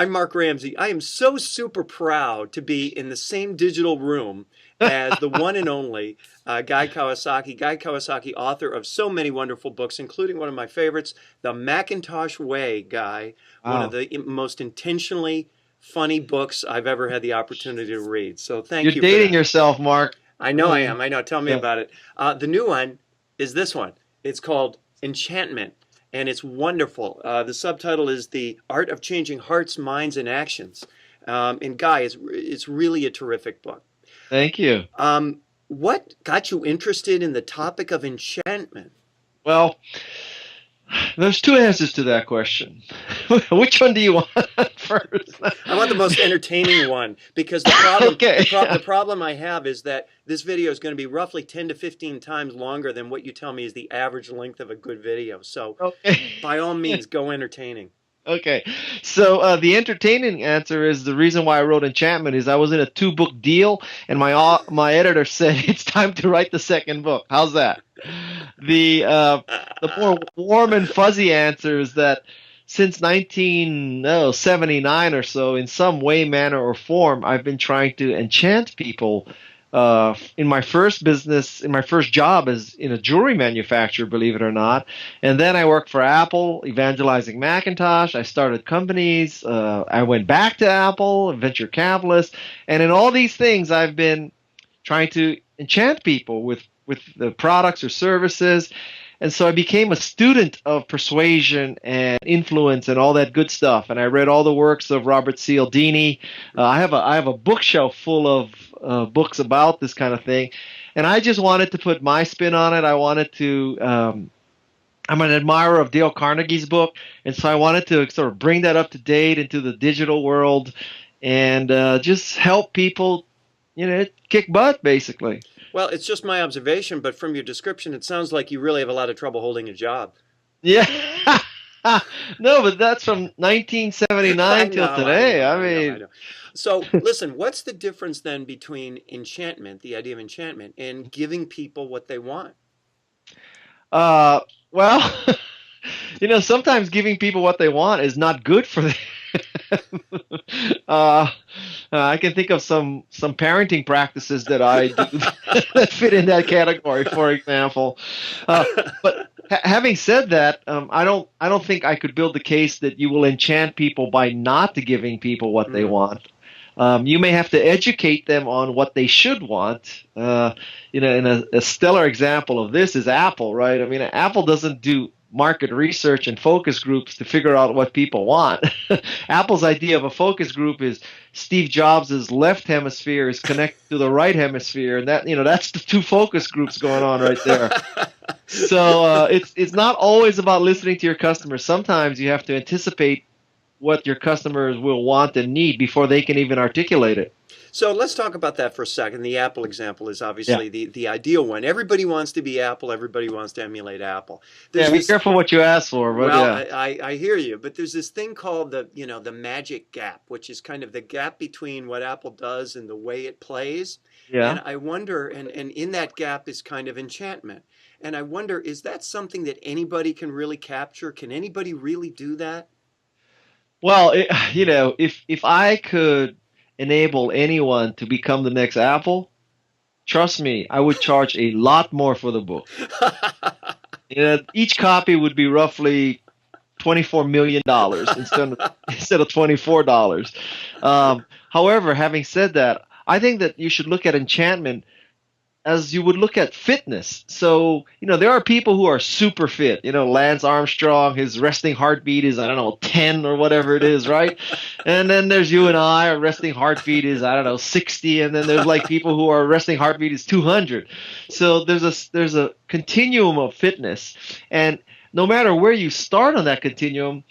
I'm Mark Ramsey. I am so super proud to be in the same digital room as the one and only Guy Kawasaki. Guy Kawasaki, author of so many wonderful books, including one of my favorites, The Macintosh Way, Guy. One of Wow. the most intentionally funny books I've ever had the opportunity to read. So You're thank you for dating that. yourself, Mark. I know I Mm, am. I know. Tell me yeah. about it. The new one is this one. It's called Enchantment, and it's wonderful. The subtitle is The Art of Changing Hearts, Minds, and Actions. And Guy, it's really a terrific book. Thank you. What got you interested in the topic of enchantment? Well, there's two answers to that question. Which one do you want first? I want the most entertaining one because the problem Okay. the problem I have is that this video is going to be roughly 10 to 15 times longer than what you tell me is the average length of a good video. So Okay. by all means, go entertaining. Okay. So the entertaining answer is the reason why I wrote Enchantment is I was in a two-book deal, and my editor said it's time to write the second book. How's that? The more warm and fuzzy answer is that since 1979 or so, in some way, manner, or form, I've been trying to enchant people. In my first business, in my first job as in a jewelry manufacturer, believe it or not. And then I worked for Apple, evangelizing Macintosh. I started companies. I went back to Apple, a venture capitalist. And in all these things, I've been trying to enchant people with the products or services. And so I became a student of persuasion and influence and all that good stuff. And I read all the works of Robert Cialdini. I have a bookshelf full of books about this kind of thing. And I just wanted to put my spin on it. I wanted to. I'm an admirer of Dale Carnegie's book, and so I wanted to sort of bring that up to date into the digital world, and just help people, kick butt, basically. Well, it's just my observation, but from your description, it sounds like you really have a lot of trouble holding a job. Yeah. No, but that's from I 1979 till know, I today. know, I I know, I mean, know. So, listen, what's the difference then between enchantment, the idea of enchantment, and giving people what they want? uh, well, sometimes giving people what they want is not good for them. uh, I can think of some parenting practices that I do that fit in that category, for example. But having said that, I don't think I could build the case that you will enchant people by not giving people what they Mm. want. You may have to educate them on what they should want. And a stellar example of this is Apple, right? I mean, Apple doesn't do market research and focus groups to figure out what people want. Apple's idea of a focus group is Steve Jobs' left hemisphere is connected to the right hemisphere, and that's the two focus groups going on right there. So it's not always about listening to your customers. Sometimes you have to anticipate what your customers will want and need before they can even articulate it. So let's talk about that for a second. The Apple example is Yeah. obviously the ideal one. Everybody wants to be Apple. Everybody wants to emulate Apple. Yeah, There's be this, careful what you ask for, but well, yeah. I hear you, but there's this thing called the magic gap, which is kind of the gap between what Apple does and the way it plays. And Yeah. I wonder, and in that gap is kind of enchantment. And I wonder, is that something that anybody can really capture? Can anybody really do that? Well, if I could enable anyone to become the next Apple, trust me, I would charge a lot more for the book. Each copy would be roughly $24 million instead of $24. However, having said that, I think that you should look at enchantment as you would look at fitness. So, there are people who are super fit. Lance Armstrong, his resting heartbeat is, I don't know, 10 or whatever it is, right? And then there's you and I, our resting heartbeat is, I don't know, 60. And then there's like people who are resting heartbeat is 200. So there's a continuum of fitness. And no matter where you start on that continuum,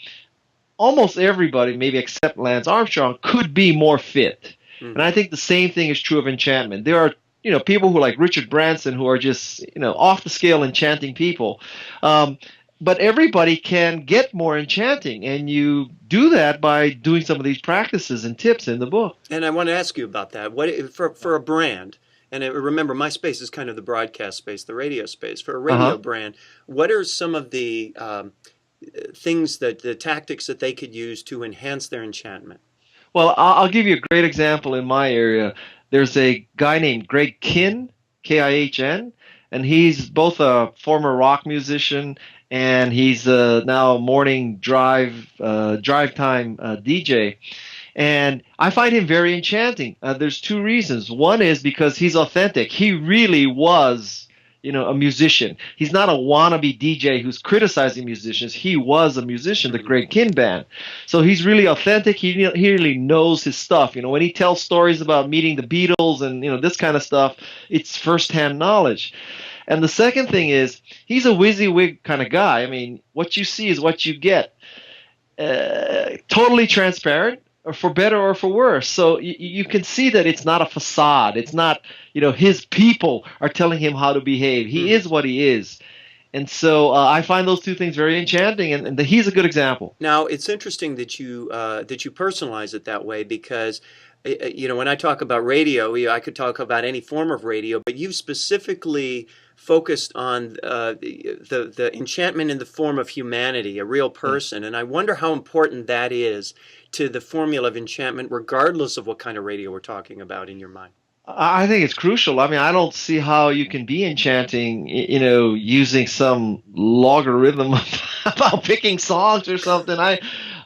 almost everybody, maybe except Lance Armstrong, could be more fit. And I think the same thing is true of enchantment. There are people who like Richard Branson who are just, off the scale enchanting people. But everybody can get more enchanting, and you do that by doing some of these practices and tips in the book. And I want to ask you about that. What for a brand? And remember, my space is kind of the broadcast space, the radio space. For a radio Uh-huh. brand, what are some of the things that the tactics that they could use to enhance their enchantment? Well, I'll give you a great example in my area. There's a guy named Greg Kihn, Kihn, and he's both a former rock musician and he's now a morning drive time DJ. And I find him very enchanting. There's two reasons. One is because he's authentic. He really was, a musician. He's not a wannabe DJ who's criticizing musicians. He was a musician, the Greg Kihn Band. So he's really authentic. He really knows his stuff. When he tells stories about meeting the Beatles and, this kind of stuff, it's firsthand knowledge. And the second thing is he's a WYSIWYG kind of guy. I mean, what you see is what you get. Totally transparent, or for better or for worse. So you can see that it's not a facade. It's not, his people are telling him how to behave. He is what he is. And so I find those two things very enchanting, and he's a good example. Now, it's interesting that you personalize it that way because, when I talk about radio, I could talk about any form of radio, but you've specifically focused on the enchantment in the form of humanity, a real person. And I wonder how important that is to the formula of enchantment, regardless of what kind of radio we're talking about in your mind. I think it's crucial. I mean, I don't see how you can be enchanting, using some logarithm about picking songs or something.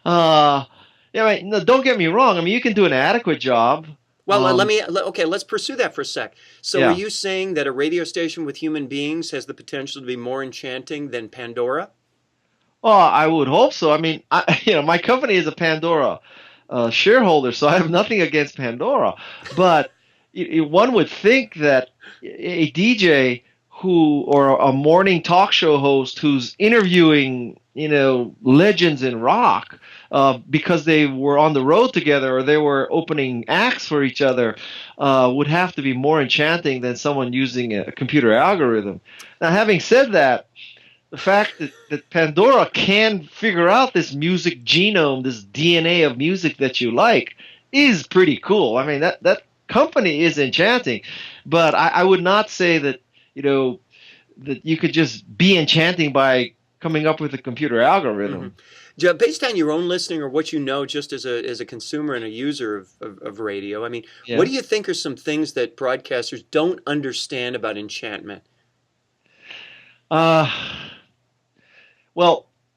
No, don't get me wrong. I mean, you can do an adequate job. Well, let's pursue that for a sec. So are you saying that a radio station with human beings has the potential to be more enchanting than Pandora? Oh, I would hope so. I mean, my company is a Pandora shareholder, so I have nothing against Pandora. But one would think that a DJ or a morning talk show host who's interviewing, legends in rock, because they were on the road together or they were opening acts for each other, would have to be more enchanting than someone using a computer algorithm. Now, having said that, the fact that Pandora can figure out this music genome, this DNA of music that you like, is pretty cool. I mean, that company is enchanting, but I would not say that, that you could just be enchanting by coming up with a computer algorithm. Mm-hmm. Based on your own listening or what you know just as a consumer and a user of radio, I mean, what do you think are some things that broadcasters don't understand about enchantment? Well,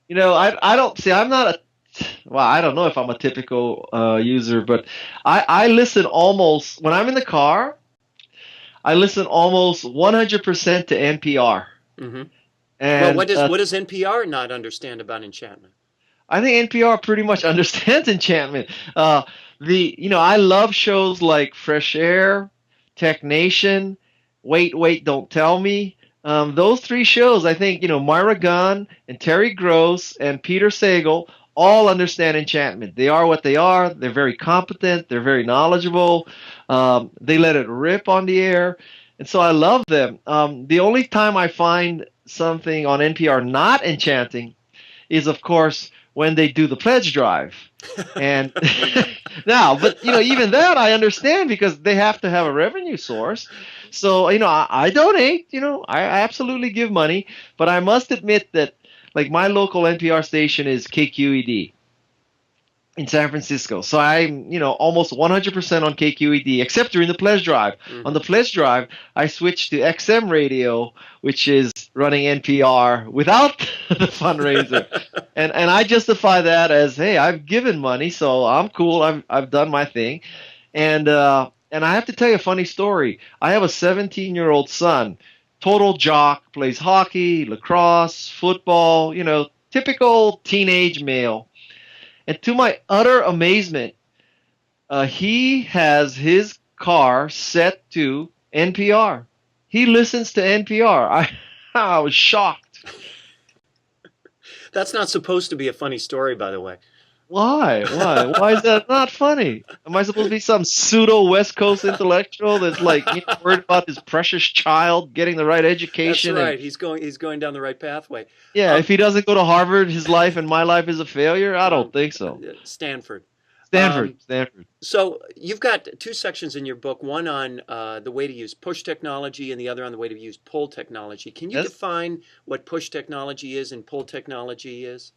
I don't see. I'm not I don't know if I'm a typical user, but I listen almost when I'm in the car. I listen almost 100% to NPR. Mm-hmm. And what does NPR not understand about enchantment? I think NPR pretty much understands enchantment. I love shows like Fresh Air, Tech Nation, Wait, Don't Tell Me. Those three shows, I think, Myra Gunn and Terry Gross and Peter Sagal all understand enchantment. They are what they are. They're very competent. They're very knowledgeable. They let it rip on the air. And so I love them. The only time I find something on NPR not enchanting is, of course, when they do the pledge drive. And now, but even that I understand because they have to have a revenue source. So, I donate, I absolutely give money, but I must admit that like my local NPR station is KQED in San Francisco. So I'm, almost 100% on KQED, except during the pledge drive. Mm-hmm. On the pledge drive, I switched to XM radio, which is running NPR without the fundraiser. and I justify that as, hey, I've given money, so I'm cool. I've done my thing. And I have to tell you a funny story. I have a 17-year-old son, total jock, plays hockey, lacrosse, football, typical teenage male. And to my utter amazement, he has his car set to NPR. He listens to NPR. I was shocked. That's not supposed to be a funny story, by the way. Why? Why is that not funny? Am I supposed to be some pseudo West Coast intellectual that's like worried about his precious child getting the right education? That's right. He's going down the right pathway. Yeah. If he doesn't go to Harvard, his life and my life is a failure. I don't think so. Stanford. So you've got two sections in your book, one on the way to use push technology and the other on the way to use pull technology. Can you define what push technology is and pull technology is?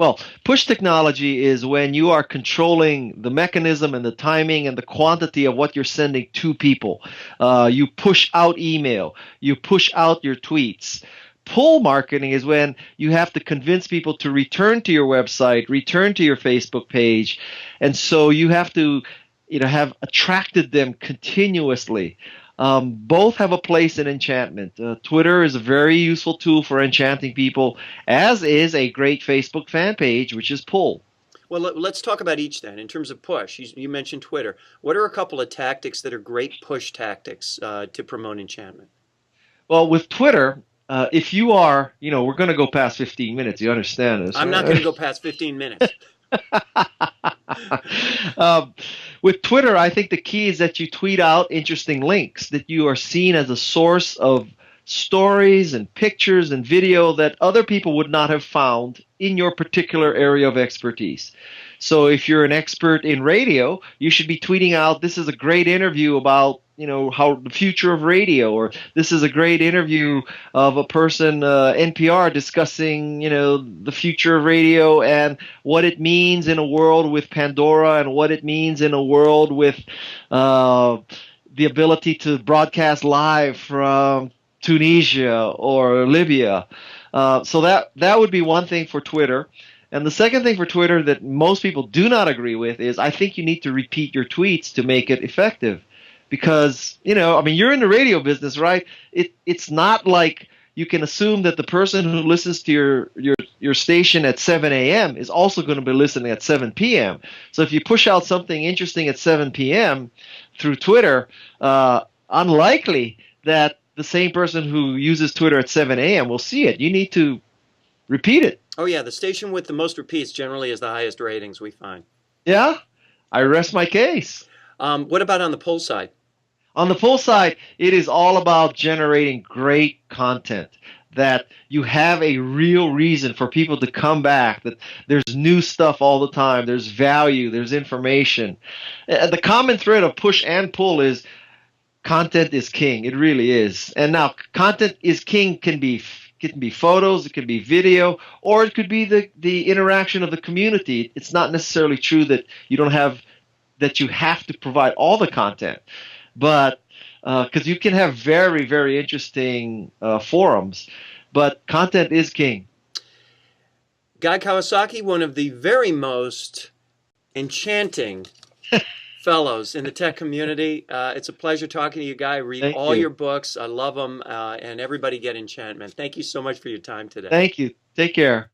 Well, push technology is when you are controlling the mechanism and the timing and the quantity of what you're sending to people. You push out email, you push out your tweets. Pull marketing is when you have to convince people to return to your website, return to your Facebook page, and so you have to, have attracted them continuously. Both have a place in enchantment. Twitter is a very useful tool for enchanting people, as is a great Facebook fan page, which is Pull. Well, let's talk about each then. In terms of push, you mentioned Twitter. What are a couple of tactics that are great push tactics to promote enchantment? Well, with Twitter, if you are, we're going to go past 15 minutes. You understand this? I'm not going to go past 15 minutes. With Twitter, I think the key is that you tweet out interesting links, that you are seen as a source of stories and pictures and video that other people would not have found in your particular area of expertise. So if you're an expert in radio, you should be tweeting out, this is a great interview about how the future of radio, or this is a great interview of a person, NPR, discussing, the future of radio and what it means in a world with Pandora and what it means in a world with the ability to broadcast live from Tunisia or Libya. So that would be one thing for Twitter. And the second thing for Twitter that most people do not agree with is I think you need to repeat your tweets to make it effective. Because, you're in the radio business, right? It's not like you can assume that the person who listens to your station at 7 a.m. is also going to be listening at 7 p.m. So if you push out something interesting at 7 p.m. through Twitter, unlikely that the same person who uses Twitter at 7 a.m. will see it. You need to repeat it. Oh, yeah. The station with the most repeats generally has the highest ratings, we find. Yeah, I rest my case. What about on the pull side? On the pull side, it is all about generating great content, that you have a real reason for people to come back, that there's new stuff all the time, there's value, there's information. The common thread of push and pull is content is king. It really is. And now, content is king can be photos, it can be video, or it could be the interaction of the community. It's not necessarily true that you have to provide all the content. But because you can have very, very interesting forums, but content is king. Guy Kawasaki, one of the very most enchanting fellows in the tech community. It's a pleasure talking to you, Guy. Read all your books. I love them, and everybody get enchantment. Thank you so much for your time today. Thank you. Take care.